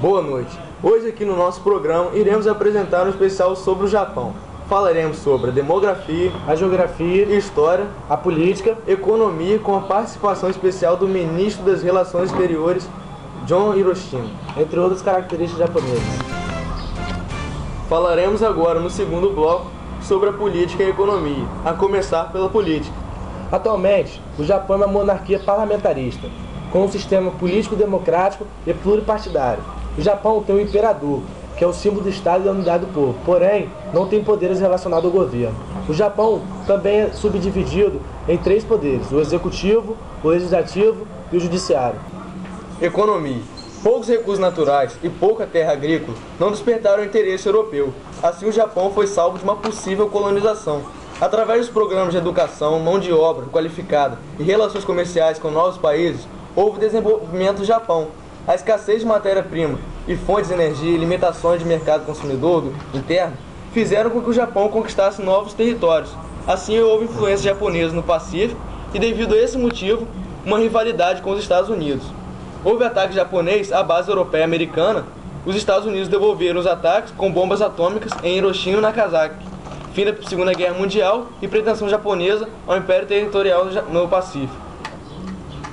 Boa noite. Hoje aqui no nosso programa iremos apresentar um especial sobre o Japão. Falaremos sobre a demografia, a geografia, a história, a política, economia, com a participação especial do ministro das Relações Exteriores, John Hiroshima, entre outras características japonesas. Falaremos agora, no segundo bloco, sobre a política e a economia, a começar pela política. Atualmente, o Japão é uma monarquia parlamentarista, com um sistema político-democrático e pluripartidário. O Japão tem um imperador, que é o símbolo do Estado e da unidade do povo, porém, não tem poderes relacionados ao governo. O Japão também é subdividido em 3 poderes: o executivo, o legislativo e o judiciário. Economia. Poucos recursos naturais e pouca terra agrícola não despertaram o interesse europeu. Assim, o Japão foi salvo de uma possível colonização. Através dos programas de educação, mão de obra qualificada e relações comerciais com novos países, houve desenvolvimento do Japão. A escassez de matéria-prima e fontes de energia e limitações de mercado consumidor interno fizeram com que o Japão conquistasse novos territórios. Assim, houve influência japonesa no Pacífico e, devido a esse motivo, uma rivalidade com os Estados Unidos. Houve ataque japonês à base europeia e americana. Os Estados Unidos devolveram os ataques com bombas atômicas em Hiroshima e Nagasaki. Fim da Segunda Guerra Mundial e pretensão japonesa ao Império Territorial no Pacífico.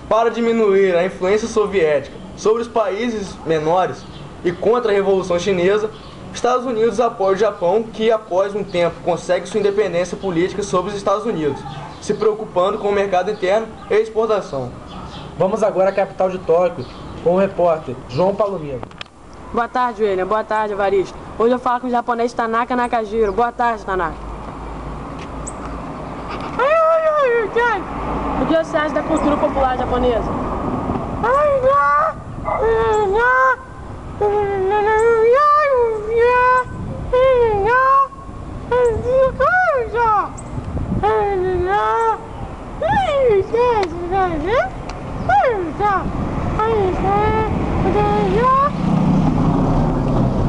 Para diminuir a influência soviética sobre os países menores e contra a Revolução Chinesa, Estados Unidos apoia o Japão, que após um tempo consegue sua independência política sobre os Estados Unidos, se preocupando com o mercado interno e a exportação. Vamos agora à capital de Tóquio, com o repórter João Palomino. Boa tarde, William. Boa tarde, Evaristo. Hoje eu falo com o japonês Tanaka Nakajiro. Boa tarde, Tanaka. O que você acha da cultura popular japonesa?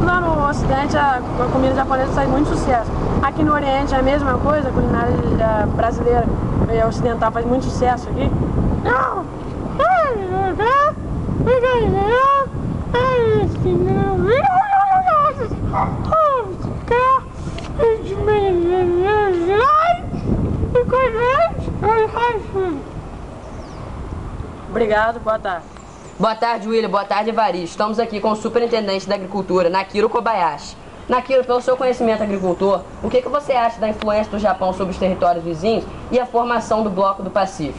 Lá no Ocidente a comida japonesa faz muito sucesso. Aqui no Oriente é a mesma coisa, a culinária brasileira e ocidental faz muito sucesso aqui. Obrigado, boa tarde. Boa tarde, William. Boa tarde, Evaristo. Estamos aqui com o Superintendente da Agricultura, Nakiro Kobayashi. Nakiro, pelo seu conhecimento agricultor, o que você acha da influência do Japão sobre os territórios vizinhos e a formação do Bloco do Pacífico?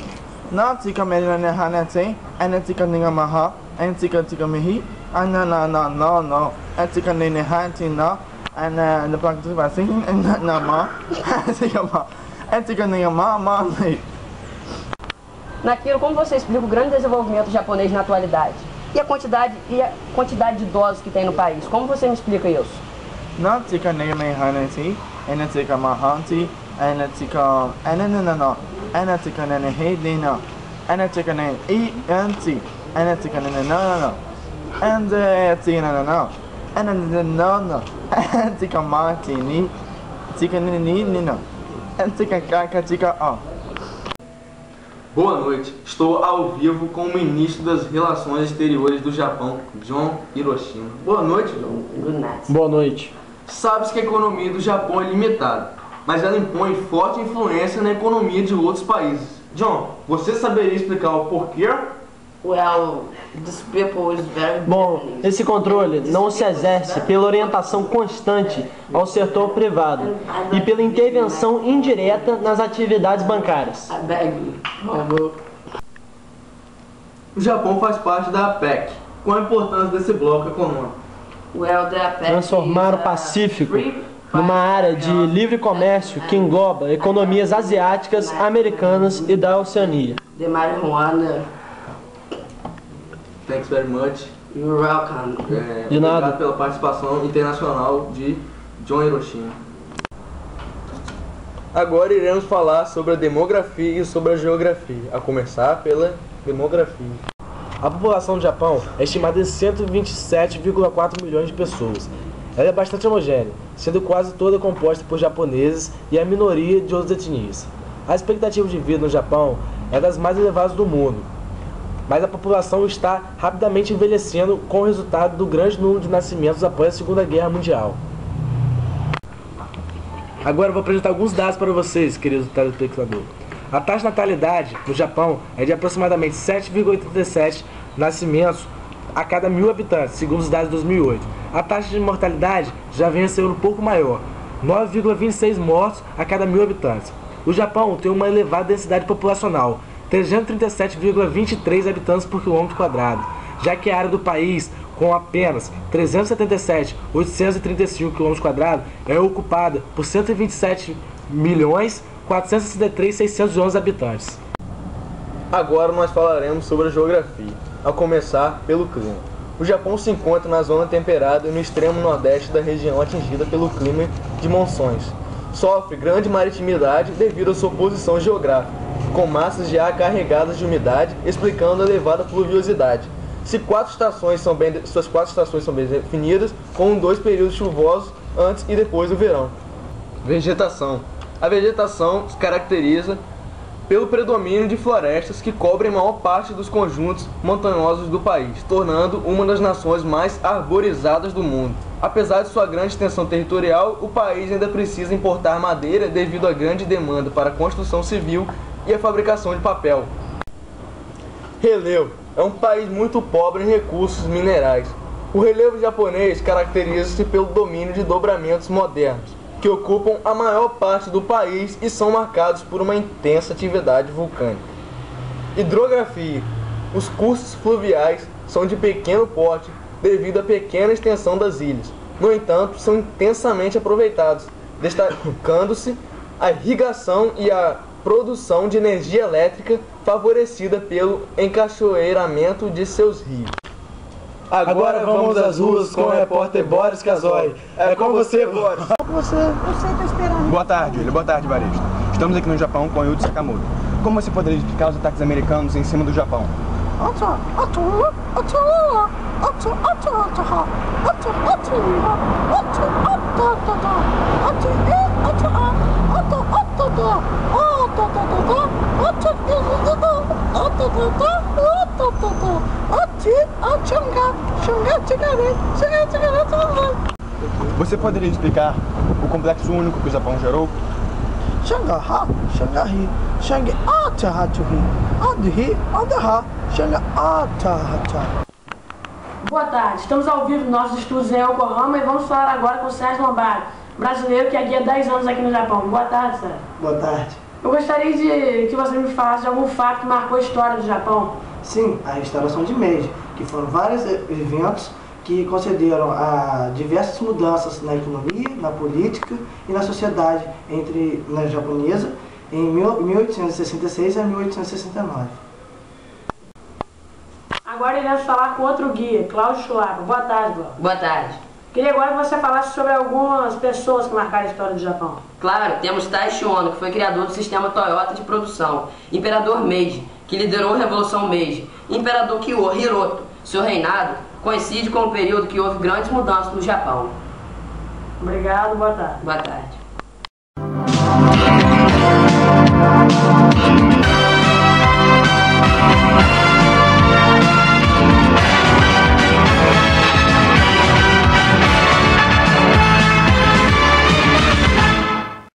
Nakiro, como você explica o grande desenvolvimento japonês na atualidade? E a quantidade de idosos que tem no país? Como você me explica isso? Boa noite. Estou ao vivo com o ministro das Relações Exteriores do Japão, John Hiroshima. Boa noite, John. Boa noite. Sabe-se que a economia do Japão é limitada, mas ela impõe forte influência na economia de outros países. John, você saberia explicar o porquê? Bom, esse controle não se exerce pela orientação constante ao setor privado e pela intervenção indireta nas atividades bancárias. O Japão faz parte da APEC. Qual a importância desse bloco econômico? Transformar o Pacífico numa área de livre comércio que engloba economias asiáticas, americanas e da Oceania. Thanks very much. You're welcome. De nada. Obrigado pela participação internacional de John Hiroshima. Agora iremos falar sobre a demografia e sobre a geografia, a começar pela demografia. A população do Japão é estimada em 127,4 milhões de pessoas. Ela é bastante homogênea, sendo quase toda composta por japoneses e a minoria de outras etnias. A expectativa de vida no Japão é das mais elevadas do mundo. mas a população está rapidamente envelhecendo com o resultado do grande número de nascimentos após a Segunda Guerra Mundial. Agora eu vou apresentar alguns dados para vocês, querido telespectador. A taxa de natalidade no Japão é de aproximadamente 7,87 nascimentos a cada 1.000 habitantes, segundo os dados de 2008. A taxa de mortalidade já vem a ser um pouco maior, 9,26 mortos a cada 1.000 habitantes. O Japão tem uma elevada densidade populacional, 337,23 habitantes por quilômetro quadrado, já que a área do país, com apenas 377.835 km², é ocupada por 127.463.611 habitantes. Agora nós falaremos sobre a geografia, a começar pelo clima. O Japão se encontra na zona temperada e no extremo nordeste da região atingida pelo clima de monções. Sofre grande maritimidade devido à sua posição geográfica, com massas de ar carregadas de umidade, explicando a elevada pluviosidade. Suas quatro estações são bem definidas, com 2 períodos chuvosos antes e depois do verão. Vegetação. A vegetação se caracteriza pelo predomínio de florestas que cobrem maior parte dos conjuntos montanhosos do país, tornando uma das nações mais arborizadas do mundo. Apesar de sua grande extensão territorial, o país ainda precisa importar madeira devido à grande demanda para a construção civil e a fabricação de papel. Relevo. É um país muito pobre em recursos minerais. O relevo japonês caracteriza-se pelo domínio de dobramentos modernos, que ocupam a maior parte do país e são marcados por uma intensa atividade vulcânica. Hidrografia. Os cursos fluviais são de pequeno porte devido à pequena extensão das ilhas. No entanto, são intensamente aproveitados, destacando-se a irrigação e a produção de energia elétrica favorecida pelo encachoeiramento de seus rios. Agora vamos às ruas com o repórter Boris Casoy. É com você, Boris. Você tá esperando. Boa tarde, William. Boa tarde, Varista. Estamos aqui no Japão com Yuji Sakamoto. Como você poderia explicar os ataques americanos em cima do Japão? Você poderia explicar o complexo único que o Japão gerou? Boa tarde, estamos ao vivo nos nossos estudos em Yokohama e vamos falar agora com o Sérgio Lombardi, brasileiro que é guia há 10 anos aqui no Japão. Boa tarde, Sérgio. Boa tarde. Eu gostaria que você me falasse de algum fato que marcou a história do Japão. Sim, a restauração de Meiji, que foram vários eventos que concederam a diversas mudanças na economia, na política e na sociedade na japonesa em 1866 a 1869. Agora iremos falar com outro guia, Cláudio Chulapa. Boa tarde, Cláudio. Boa tarde. Queria agora que você falasse sobre algumas pessoas que marcaram a história do Japão. Claro, temos Taishi Ono, que foi criador do sistema Toyota de produção. Imperador Meiji, que liderou a Revolução Meiji. Imperador Kyo Hiroto, seu reinado coincide com o período que houve grandes mudanças no Japão. Obrigado, boa tarde. Boa tarde.